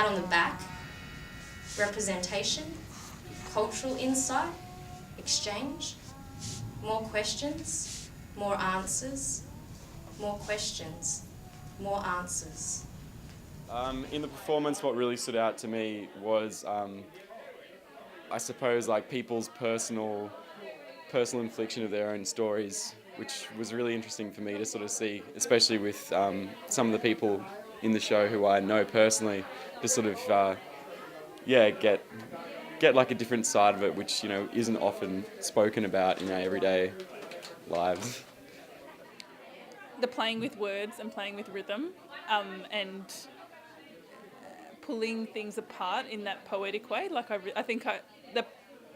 pat on the back, representation, cultural insight, exchange, more questions, more answers, more questions, more answers. In the performance, what really stood out to me was, I suppose, like people's personal infliction of their own stories, which was really interesting for me to sort of see, especially with some of the people in the show who I know personally, to sort of, get like a different side of it, which, isn't often spoken about in our everyday lives. The playing with words and playing with rhythm, and pulling things apart in that poetic way. Like I think the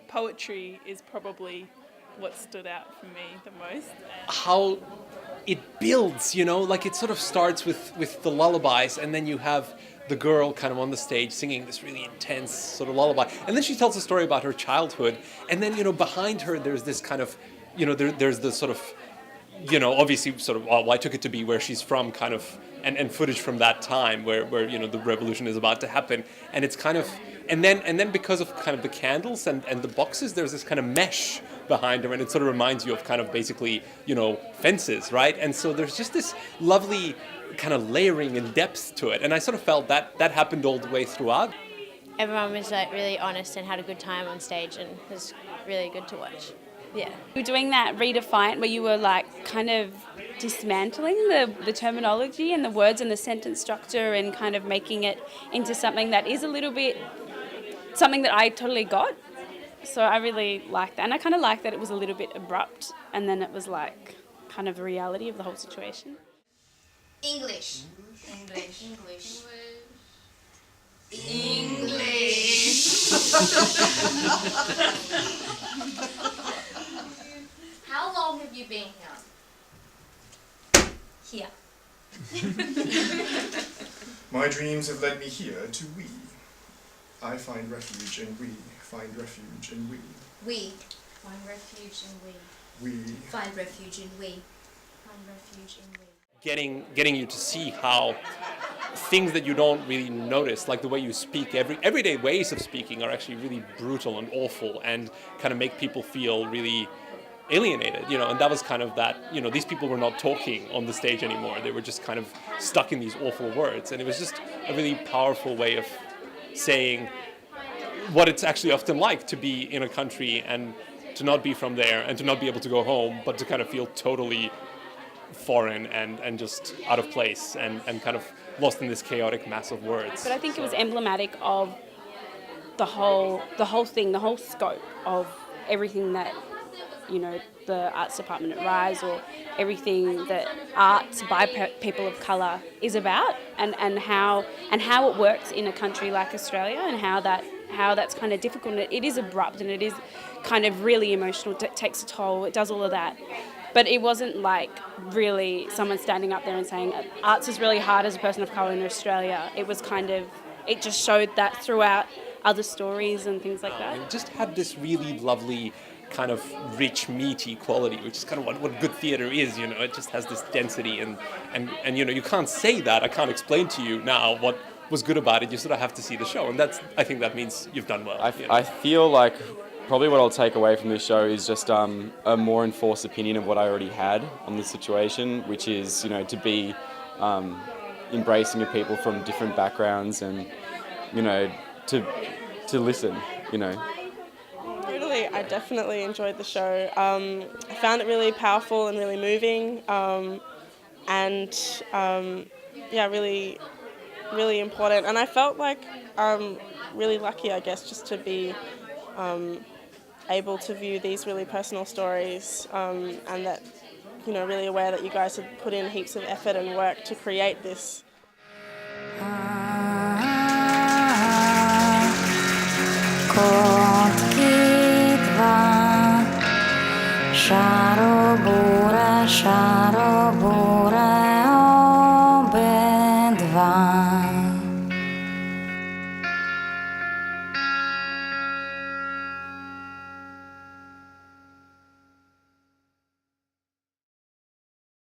poetry is probably what stood out for me the most. How it builds, like it sort of starts with the lullabies, and then you have the girl kind of on the stage singing this really intense sort of lullaby, and then she tells a story about her childhood, and then behind her there's this kind of there's the sort of obviously sort of, well, I took it to be where she's from kind of, and footage from that time where the revolution is about to happen, and it's kind of, and then because of kind of the candles and the boxes, there's this kind of mesh behind her, and it sort of reminds you of kind of basically fences, right? And so there's just this lovely kind of layering and depth to it, and I sort of felt that happened all the way throughout. Everyone was like really honest and had a good time on stage, and it was really good to watch. Yeah. You were doing that redefined where you were like kind of dismantling the terminology and the words and the sentence structure and kind of making it into something that is a little bit something that I totally got. So I really liked that. And I kind of liked that it was a little bit abrupt, and then it was like kind of the reality of the whole situation. English. English. English. English. How long have you been here? My dreams have led me here to we. I find refuge and we find refuge and we. We find refuge in we. We Find refuge in we. Find refuge in we. Getting you to see how things that you don't really notice, like the way you speak, everyday ways of speaking are actually really brutal and awful, and kind of make people feel really alienated, and that was kind of that, these people were not talking on the stage anymore. They were just kind of stuck in these awful words, and it was just a really powerful way of saying what it's actually often like to be in a country and to not be from there and to not be able to go home, but to kind of feel totally foreign and just out of place and kind of lost in this chaotic mass of words. But I think it was emblematic of the whole thing, the whole scope of everything that the arts department at HiRISE, or everything that arts by people of colour is about, and how it works in a country like Australia, and how that's kind of difficult. It is abrupt, and it is kind of really emotional. It takes a toll. It does all of that. But it wasn't like really someone standing up there and saying arts is really hard as a person of colour in Australia. It was kind of, it just showed that throughout other stories and things like that. It just had this really lovely kind of rich, meaty quality, which is kind of what good theatre is, It just has this density, and you can't say that. I can't explain to you now what was good about it. You sort of have to see the show, and I think that means you've done well. I feel like probably what I'll take away from this show is just a more enforced opinion of what I already had on the situation, which is, to be embracing of people from different backgrounds, and, to listen, Totally, I definitely enjoyed the show. I found it really powerful and really moving, really, really important. And I felt like really lucky, I guess, just to be able to view these really personal stories, and that, really aware that you guys had put in heaps of effort and work to create this. Šaro búra šaro